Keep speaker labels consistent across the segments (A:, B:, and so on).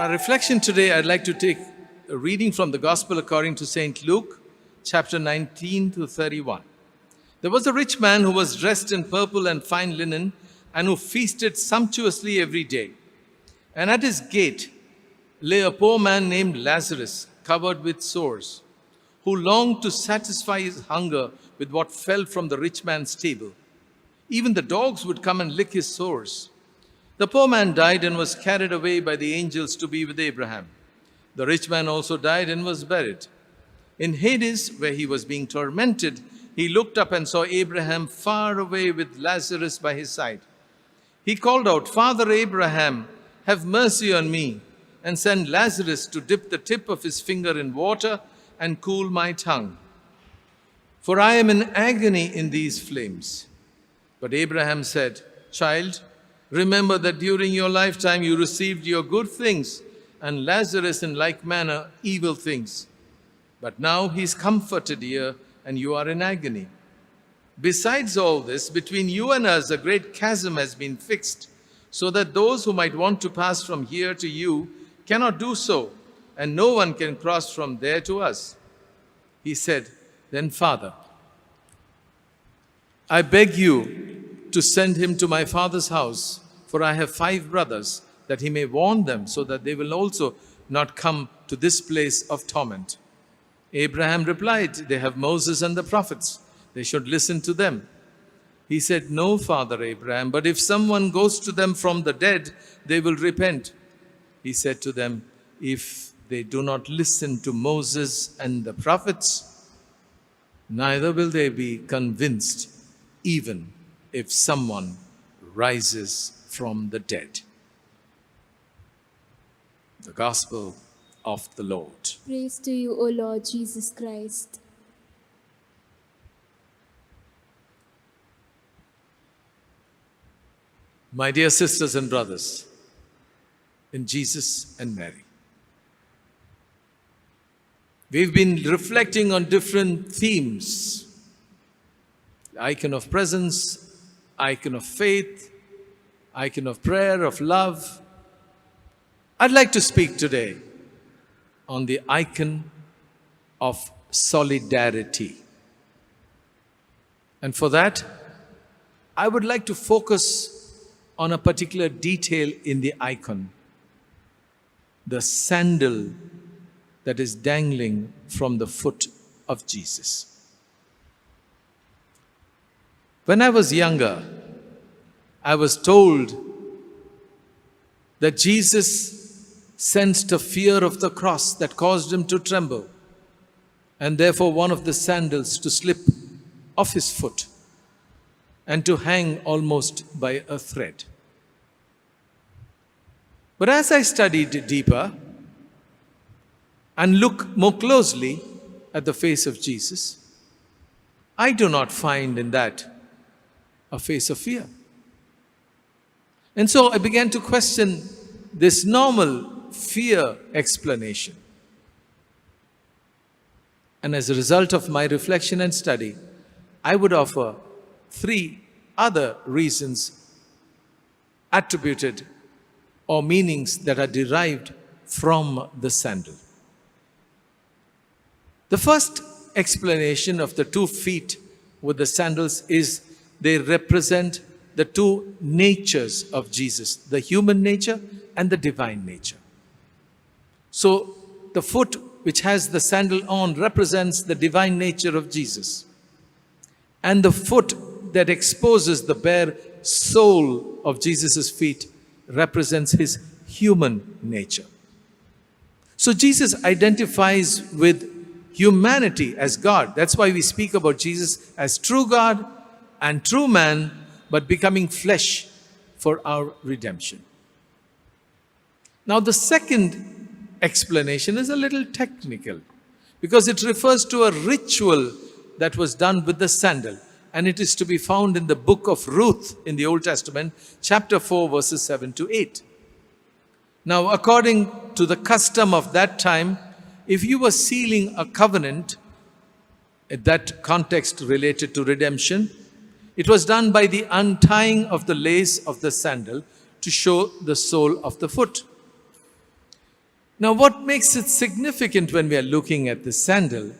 A: our reflection today, I'd like to take a reading from the Gospel according to St. Luke, chapter 19 to 31. There was a rich man who was dressed in purple and fine linen and who feasted sumptuously every day. And at his gate lay a poor man named Lazarus, covered with sores, who longed to satisfy his hunger with what fell from the rich man's table. Even the dogs would come and lick his sores. The poor man died and was carried away by the angels to be with Abraham. The rich man also died and was buried. In Hades, where he was being tormented, he looked up and saw Abraham far away with Lazarus by his side. He called out, "Father Abraham, have mercy on me, and send Lazarus to dip the tip of his finger in water and cool my tongue. For I am in agony in these flames." But Abraham said, "Child, remember that during your lifetime you received your good things, and Lazarus in like manner evil things. But now he is comforted here, and you are in agony. Besides all this, between you and us a great chasm has been fixed, so that those who might want to pass from here to you cannot do so, and no one can cross from there to us." He said, "Then, Father, I beg you to send him to my father's house, for I have 5 brothers, that he may warn them, so that they will also not come to this place of torment." Abraham replied, "They have Moses and the prophets. They should listen to them." He said, "No, Father Abraham, but if someone goes to them from the dead, they will repent." He said to them, "If they do not listen to Moses and the prophets, neither will they be convinced, even if someone rises from the dead." The Gospel of the Lord.
B: Praise to you, O Lord Jesus Christ.
A: My dear sisters and brothers, in Jesus and Mary, we've been reflecting on different themes: icon of presence, icon of faith, icon of prayer, of love. I'd like to speak today on the icon of solidarity. And for that, I would like to focus on a particular detail in the icon: the sandal that is dangling from the foot of Jesus. When I was younger, I was told that Jesus sensed a fear of the cross that caused him to tremble, and therefore one of the sandals to slip off his foot and to hang almost by a thread. But as I studied deeper and look more closely at the face of Jesus, I do not find in that a face of fear. And so I began to question this normal fear explanation. And as a result of my reflection and study, I would offer 3 other reasons attributed or meanings that are derived from the sandal. The first explanation of the 2 feet with the sandals is they represent the 2 natures of Jesus, the human nature and the divine nature. So the foot which has the sandal on represents the divine nature of Jesus, and the foot that exposes the bare sole of Jesus' feet represents his human nature. So Jesus identifies with humanity as God. That's why we speak about Jesus as true God and true man, but becoming flesh for our redemption. Now, the second explanation is a little technical, because it refers to a ritual that was done with the sandal, and it is to be found in the book of Ruth in the Old Testament, chapter 4, verses 7 to 8. Now, according to the custom of that time, if you were sealing a covenant, in that context related to redemption, it was done by the untying of the lace of the sandal to show the sole of the foot. Now, what makes it significant when we are looking at the sandal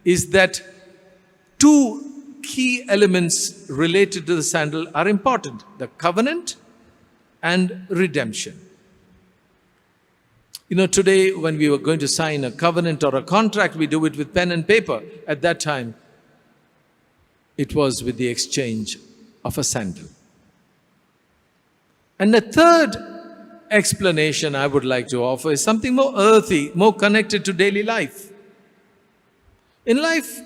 A: is that two key elements related to the sandal are important: the covenant and redemption. Today when we were going to sign a covenant or a contract, we do it with pen and paper. At that time, it was with the exchange of a sandal. And the third explanation I would like to offer is something more earthy, more connected to daily life. In life,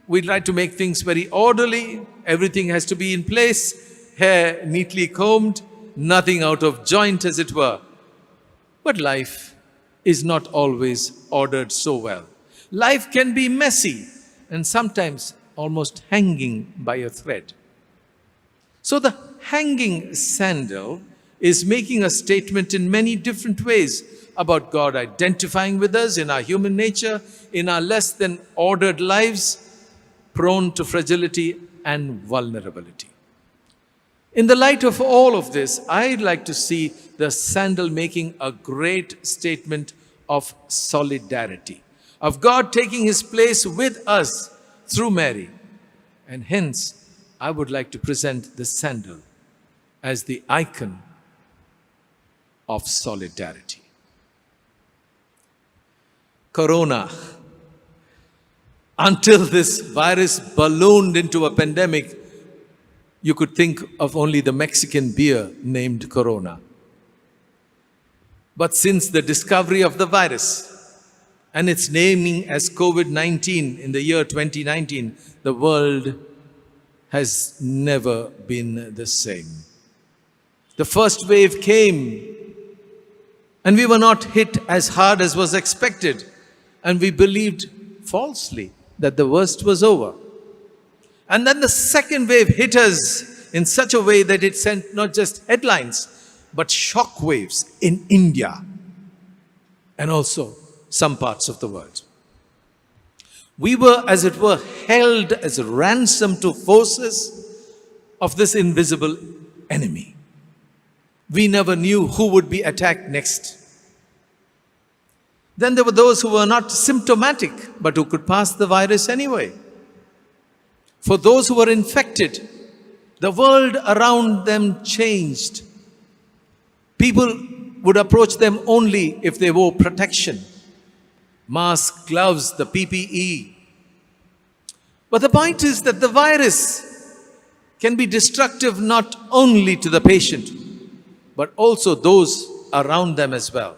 A: we try to make things very orderly. Everything has to be in place, hair neatly combed, nothing out of joint, as it were. But life is not always ordered so well. Life can be messy and sometimes almost hanging by a thread. So the hanging sandal is making a statement in many different ways about God identifying with us in our human nature, in our less than ordered lives, prone to fragility and vulnerability. In the light of all of this, I'd like to see the sandal making a great statement of solidarity, of God taking his place with us through Mary. And hence, I would like to present the sandal as the icon of solidarity. Corona. Until this virus ballooned into a pandemic, you could think of only the Mexican beer named Corona. But since the discovery of the virus and its naming as COVID-19 in the year 2019, the world has never been the same. The first wave came, and we were not hit as hard as was expected, and we believed falsely that the worst was over. And then the second wave hit us in such a way that it sent not just headlines, but shock waves in India and also some parts of the world. We were, as it were, held as ransom to forces of this invisible enemy. We never knew who would be attacked next. Then there were those who were not symptomatic, but who could pass the virus anyway. For those who were infected, the world around them changed. People would approach them only if they wore protection. Masks, gloves, the PPE. But the point is that the virus can be destructive not only to the patient, but also those around them as well.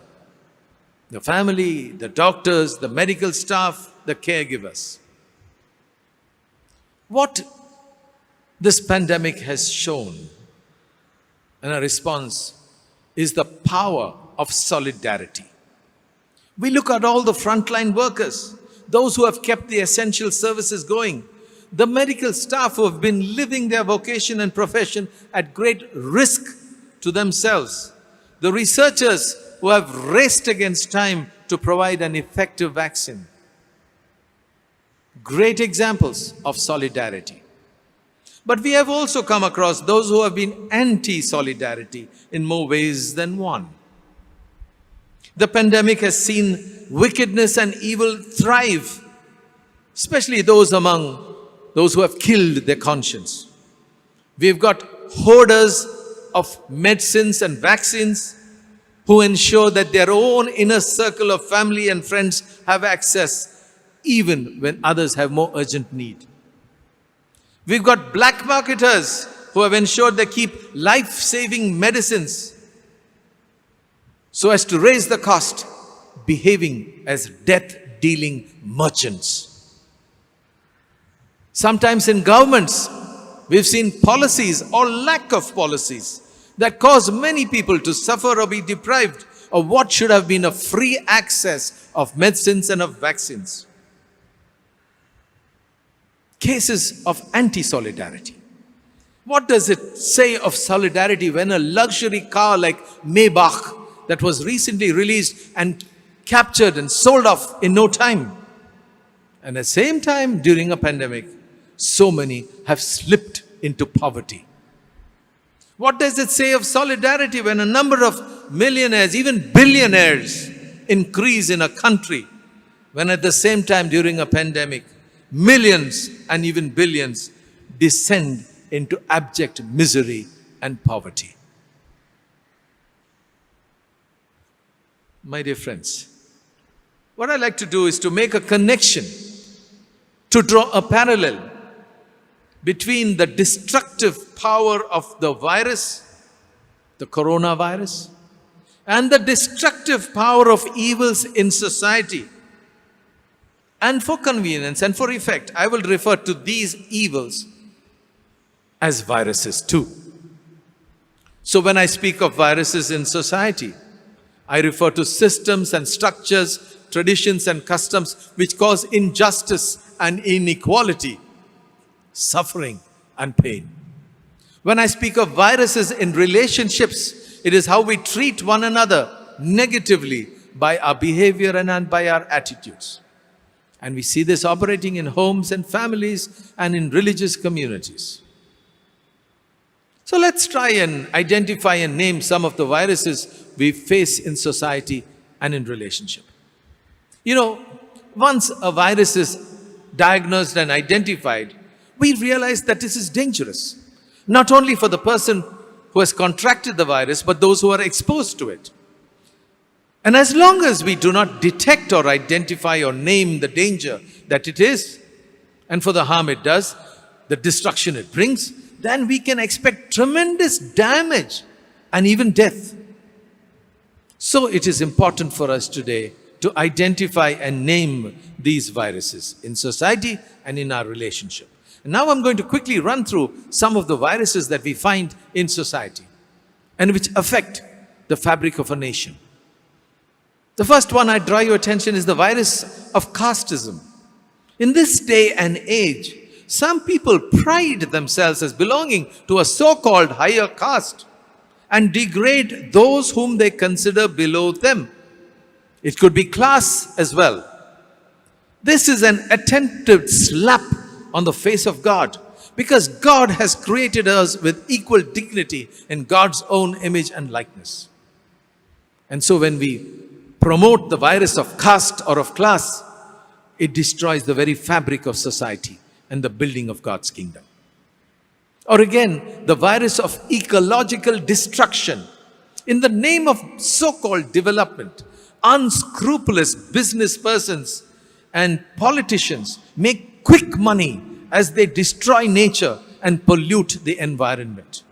A: The family, the doctors, the medical staff, the caregivers. What this pandemic has shown, and a response, is the power of solidarity. We look at all the frontline workers, those who have kept the essential services going, the medical staff who have been living their vocation and profession at great risk to themselves, the researchers who have raced against time to provide an effective vaccine. Great examples of solidarity. But we have also come across those who have been anti-solidarity in more ways than one. The pandemic has seen wickedness and evil thrive, especially those among those who have killed their conscience. We've got hoarders of medicines and vaccines who ensure that their own inner circle of family and friends have access even when others have more urgent need. We've got black marketers who have ensured they keep life-saving medicines so as to raise the cost, behaving as death-dealing merchants. Sometimes in governments, we've seen policies or lack of policies that cause many people to suffer or be deprived of what should have been a free access of medicines and of vaccines. Cases of anti-solidarity. What does it say of solidarity when a luxury car like Maybach that was recently released and captured and sold off in no time, and at the same time during a pandemic, so many have slipped into poverty? What does it say of solidarity when a number of millionaires, even billionaires, increase in a country when at the same time during a pandemic, millions and even billions descend into abject misery and poverty? My dear friends, what I like to do is to make a connection, to draw a parallel between the destructive power of the virus, the coronavirus, and the destructive power of evils in society. And for convenience and for effect, I will refer to these evils as viruses too. So when I speak of viruses in society, I refer to systems and structures, traditions and customs which cause injustice and inequality, suffering and pain. When I speak of viruses in relationships, it is how we treat one another negatively by our behavior and by our attitudes. And we see this operating in homes and families and in religious communities. So let's try and identify and name some of the viruses we face in society and in relationship. You know, once a virus is diagnosed and identified, we realize that this is dangerous. Not only for the person who has contracted the virus, but those who are exposed to it. And as long as we do not detect or identify or name the danger that it is, and for the harm it does, the destruction it brings, then we can expect tremendous damage and even death. So it is important for us today to identify and name these viruses in society and in our relationship. And now I'm going to quickly run through some of the viruses that we find in society and which affect the fabric of a nation. The first one I draw your attention is the virus of casteism. In this day and age, some people pride themselves as belonging to a so-called higher caste and degrade those whom they consider below them. It could be class as well. This is an attempted slap on the face of God, because God has created us with equal dignity in God's own image and likeness. And so when we promote the virus of caste or of class, it destroys the very fabric of society and the building of God's kingdom. Or again, the virus of ecological destruction. In the name of so-called development, unscrupulous business persons and politicians make quick money as they destroy nature and pollute the environment.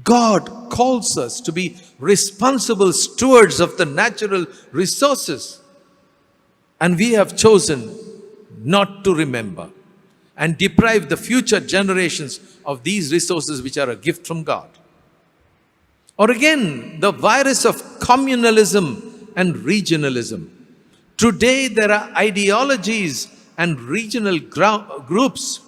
A: God calls us to be responsible stewards of the natural resources, and we have chosen not to remember and deprive the future generations of these resources which are a gift from God. Or again, the virus of communalism and regionalism. Today there are ideologies and regional groups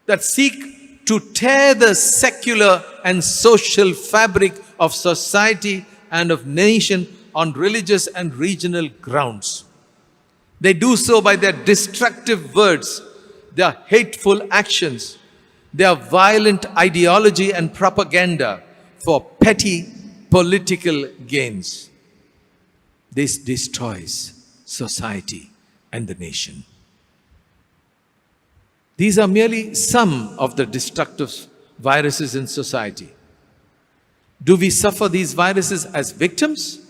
A: that seek to tear the secular and social fabric of society and of nation on religious and regional grounds. They do so by their destructive words, their hateful actions, their violent ideology and propaganda for petty political gains. This destroys society and the nation. These are merely some of the destructive viruses in society. Do we suffer these viruses as victims?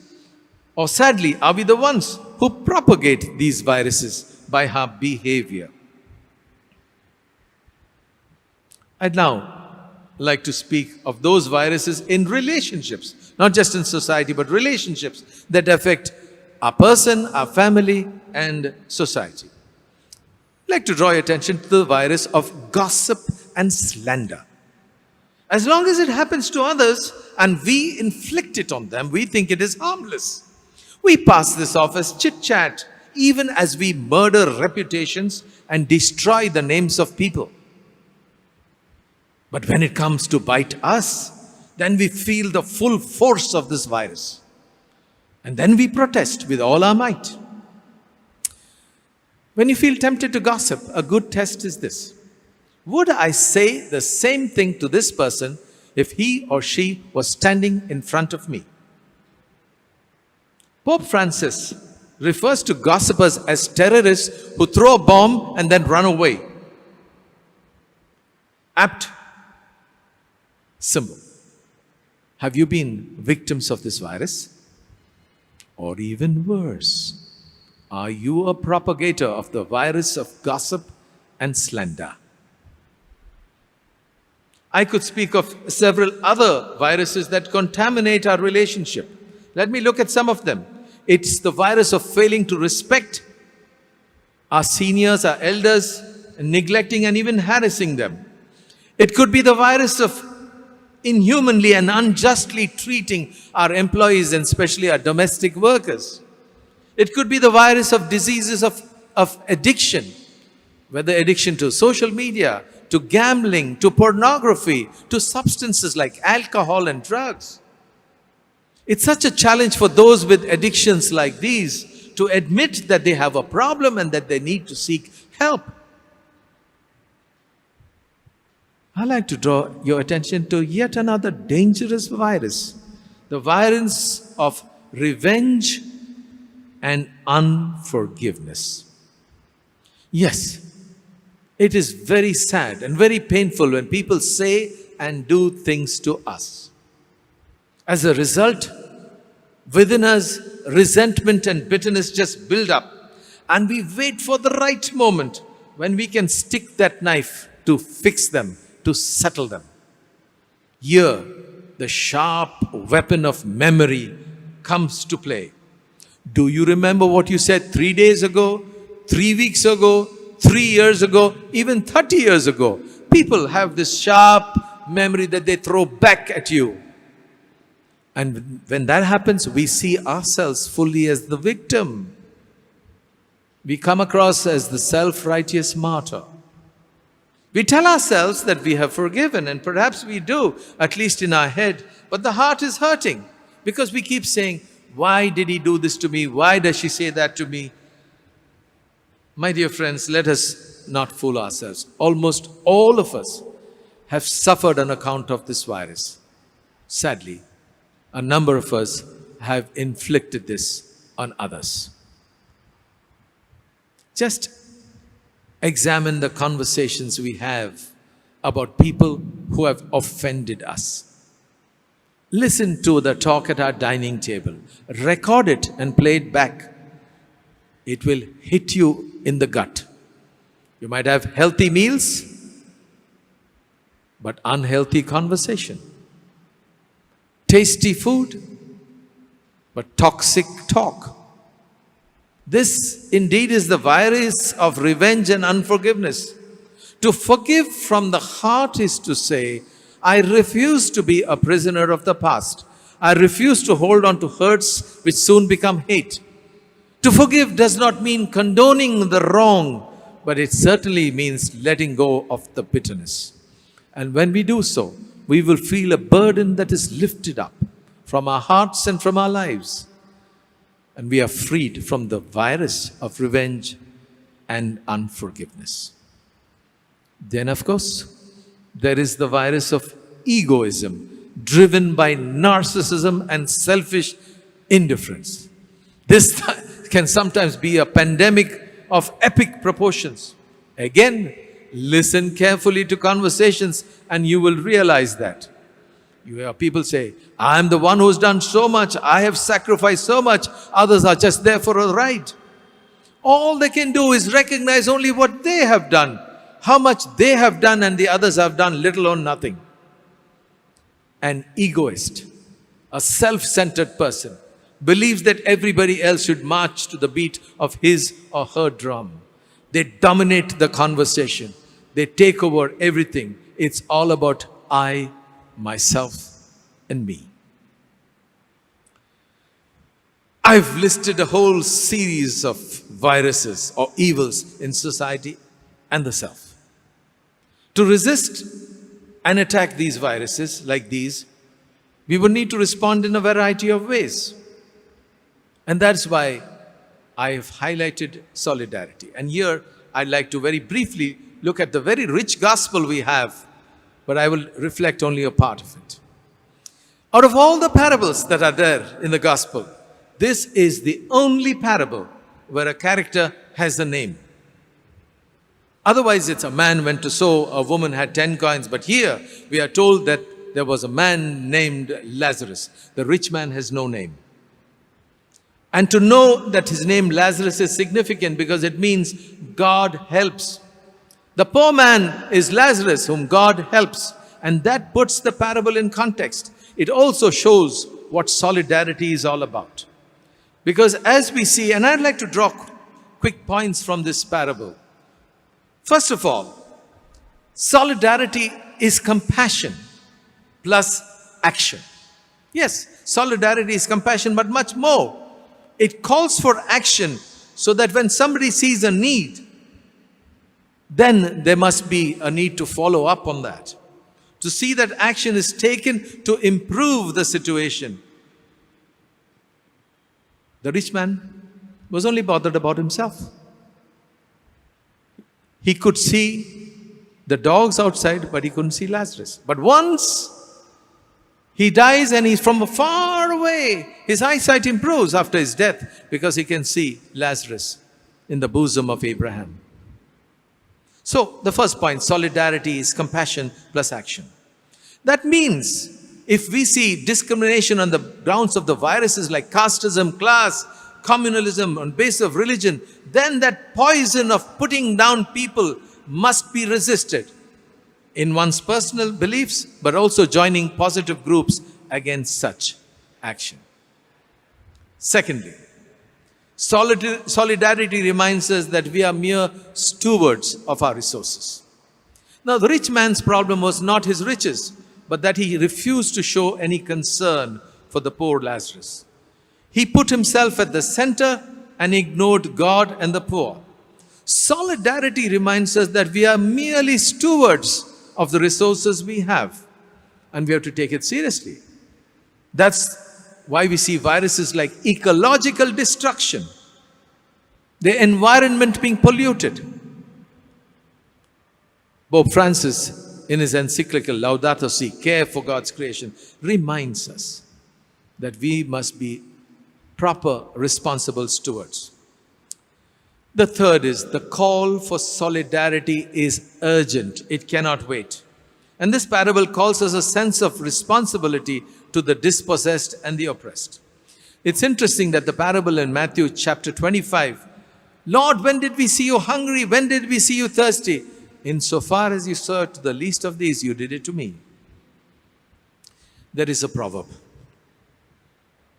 A: Or sadly, are we the ones who propagate these viruses by our behavior? I'd now like to speak of those viruses in relationships, not just in society, but relationships that affect our person, our family, and society. I'd like to draw your attention to the virus of gossip and slander. As long as it happens to others and we inflict it on them, we think it is harmless. We pass this off as chit-chat, even as we murder reputations and destroy the names of people. But when it comes to bite us, then we feel the full force of this virus. And then we protest with all our might. When you feel tempted to gossip, a good test is this. Would I say the same thing to this person if he or she was standing in front of me? Pope Francis refers to gossipers as terrorists who throw a bomb and then run away. Apt symbol. Have you been victims of this virus? Or even worse, are you a propagator of the virus of gossip and slander? I could speak of several other viruses that contaminate our relationship. Let me look at some of them. It's the virus of failing to respect our seniors, our elders, and neglecting and even harassing them. It could be the virus of inhumanly and unjustly treating our employees and especially our domestic workers. It could be the virus of diseases of addiction, whether addiction to social media, to gambling, to pornography, to substances like alcohol and drugs. It's such a challenge for those with addictions like these to admit that they have a problem and that they need to seek help. I'd like to draw your attention to yet another dangerous virus, the virus of revenge and unforgiveness. Yes, it is very sad and very painful when people say and do things to us. As a result, within us, resentment and bitterness just build up, and we wait for the right moment when we can stick that knife to fix them, to settle them. Here, the sharp weapon of memory comes to play. Do you remember what you said 3 days ago, 3 weeks ago, 3 years ago, even 30 years ago? People have this sharp memory that they throw back at you. And when that happens, we see ourselves fully as the victim. We come across as the self-righteous martyr. We tell ourselves that we have forgiven, and perhaps we do, at least in our head, but the heart is hurting because we keep saying, why did he do this to me? Why does she say that to me? My dear friends, let us not fool ourselves. Almost all of us have suffered on account of this virus. Sadly, a number of us have inflicted this on others. Just examine the conversations we have about people who have offended us. Listen to the talk at our dining table. Record it and play it back. It will hit you in the gut. You might have healthy meals, but unhealthy conversation. Tasty food, but toxic talk. This indeed is the virus of revenge and unforgiveness. To forgive from the heart is to say, I refuse to be a prisoner of the past. I refuse to hold on to hurts which soon become hate. To forgive does not mean condoning the wrong, but it certainly means letting go of the bitterness. And when we do so, we will feel a burden that is lifted up from our hearts and from our lives. And we are freed from the virus of revenge and unforgiveness. Then, of course, there is the virus of egoism, driven by narcissism and selfish indifference. This can sometimes be a pandemic of epic proportions. Again, listen carefully to conversations and you will realize that. You hear people say, I am the one who's done so much, I have sacrificed so much, others are just there for a ride. All they can do is recognize only what they have done, how much they have done and the others have done little or nothing. An egoist, a self-centered person, believes that everybody else should march to the beat of his or her drum. They dominate the conversation. They take over everything. It's all about I, myself, and me. I've listed a whole series of viruses or evils in society and the self. To resist and attack these viruses like these, we would need to respond in a variety of ways. And that's why I have highlighted solidarity. And here I'd like to very briefly look at the very rich gospel we have, but I will reflect only a part of it. Out of all the parables that are there in the gospel, This is the only parable where a character has a name. Otherwise, it's a man went to sow, a woman had 10 coins. But here we are told that there was a man named Lazarus. The rich man has no name. And to know that his name Lazarus is significant because it means God helps. The poor man is Lazarus, whom God helps. And that puts the parable in context. It also shows what solidarity is all about. Because as we see, and I'd like to draw quick points from this parable. First of all, solidarity is compassion plus action. Yes, solidarity is compassion, but much more. It calls for action so that when somebody sees a need, then there must be a need to follow up on that. To see that action is taken to improve the situation. The rich man was only bothered about himself. He could see the dogs outside, but he couldn't see Lazarus. But once he dies and he's from far away, his eyesight improves after his death because he can see Lazarus in the bosom of Abraham. So the first point, solidarity is compassion plus action. That means if we see discrimination on the grounds of the viruses like casteism, class, communalism on basis of religion, then that poison of putting down people must be resisted in one's personal beliefs, but also joining positive groups against such action. Secondly, solidarity reminds us that we are mere stewards of our resources. Now, the rich man's problem was not his riches, but that he refused to show any concern for the poor Lazarus. He put himself at the center and ignored God and the poor. Solidarity reminds us that we are merely stewards of the resources we have, and we have to take it seriously. That's why we see viruses like ecological destruction, the environment being polluted. Pope Francis, in his encyclical Laudato Si, Care for God's Creation, reminds us that we must be proper, responsible stewards. The third is the call for solidarity is urgent. It cannot wait. And this parable calls us a sense of responsibility to the dispossessed and the oppressed. It's interesting that the parable in Matthew chapter 25, Lord, when did we see you hungry? When did we see you thirsty? Insofar as you served to the least of these, you did it to me. There is a proverb.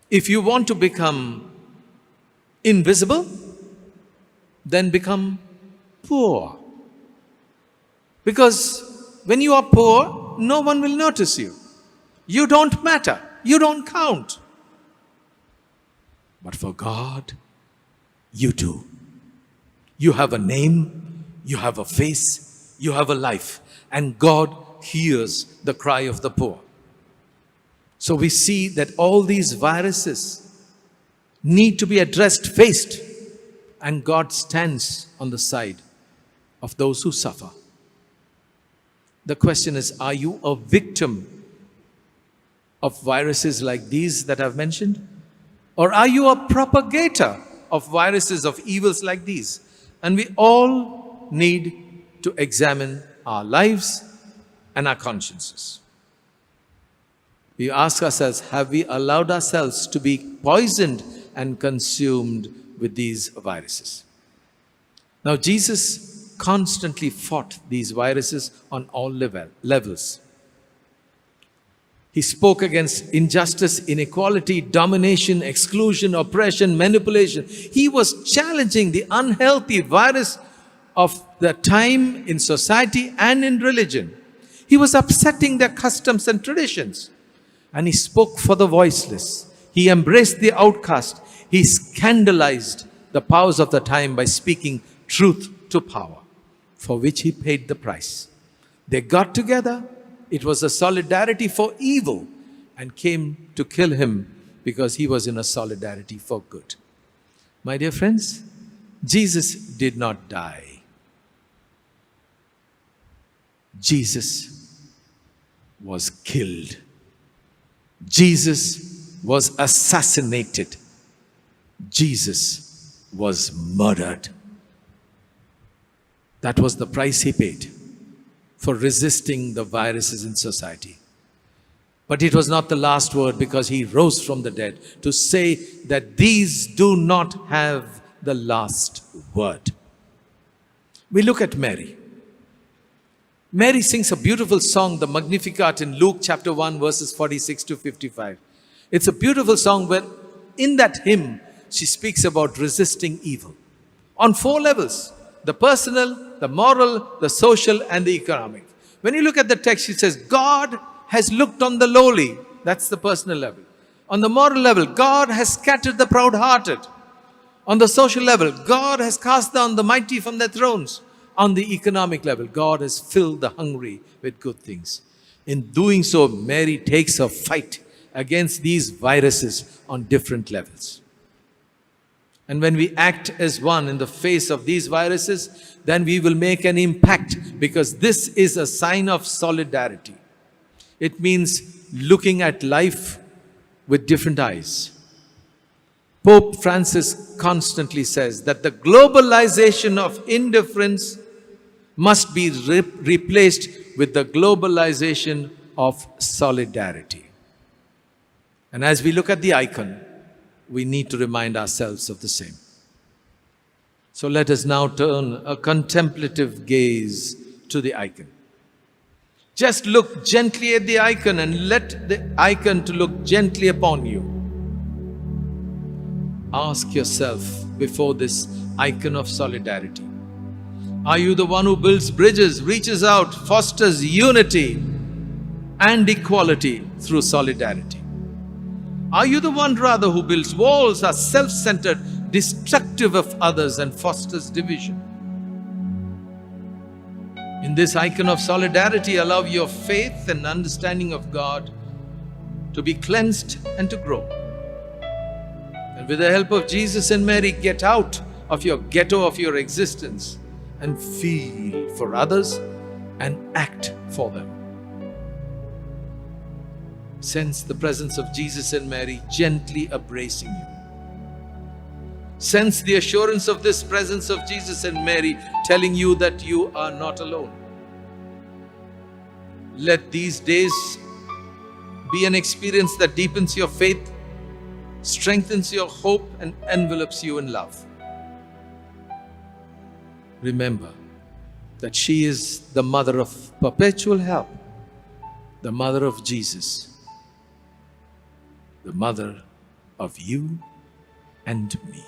A: If you want to become invisible, then become poor. Because when you are poor, no one will notice you. You don't matter. You don't count. But for God, you do. You have a name, you have a face, you have a life. And God hears the cry of the poor. So we see that all these viruses need to be addressed, faced. And God stands on the side of those who suffer. The question is, are you a victim of viruses like these that I've mentioned? Or are you a propagator of viruses, of evils like these? And we all need to examine our lives and our consciences. We ask ourselves, have we allowed ourselves to be poisoned and consumed with these viruses? Now, Jesus constantly fought these viruses on all levels. He spoke against injustice, inequality, domination, exclusion, oppression, manipulation. He was challenging the unhealthy virus of the time in society and in religion. He was upsetting their customs and traditions. And he spoke for the voiceless. He embraced the outcast. He scandalized the powers of the time by speaking truth to power, for which he paid the price. They got together. It was a solidarity for evil and came to kill him because he was in a solidarity for good. My dear friends, Jesus did not die. Jesus was killed. Jesus was assassinated. Jesus was murdered. That was the price he paid for resisting the viruses in society. But it was not the last word, because he rose from the dead to say that these do not have the last word. We look at Mary. Mary sings a beautiful song, the Magnificat, in Luke chapter 1, verses 46 to 55. It's a beautiful song where in that hymn, she speaks about resisting evil on 4 levels: the personal, the moral, the social, and the economic. When you look at the text, it says, God has looked on the lowly. That's the personal level. On the moral level, God has scattered the proud-hearted. On the social level, God has cast down the mighty from their thrones. On the economic level, God has filled the hungry with good things. In doing so, Mary takes a fight against these viruses on different levels. And when we act as one in the face of these viruses, then we will make an impact, because this is a sign of solidarity. It means looking at life with different eyes. Pope Francis constantly says that the globalization of indifference must be replaced with the globalization of solidarity. And as we look at the icon, we need to remind ourselves of the same. So let us now turn a contemplative gaze to the icon. Just look gently at the icon and let the icon to look gently upon you. Ask yourself before this icon of solidarity: are you the one who builds bridges, reaches out, fosters unity and equality through solidarity? Are you the one rather who builds walls, are self-centered, destructive of others, and fosters division? In this icon of solidarity, allow your faith and understanding of God to be cleansed and to grow. And with the help of Jesus and Mary, get out of your ghetto of your existence and feel for others and act for them. Sense the presence of Jesus and Mary gently embracing you. Sense the assurance of this presence of Jesus and Mary telling you that you are not alone. Let these days be an experience that deepens your faith, strengthens your hope, and envelops you in love. Remember that she is the mother of perpetual help, the mother of Jesus, the mother of you and me.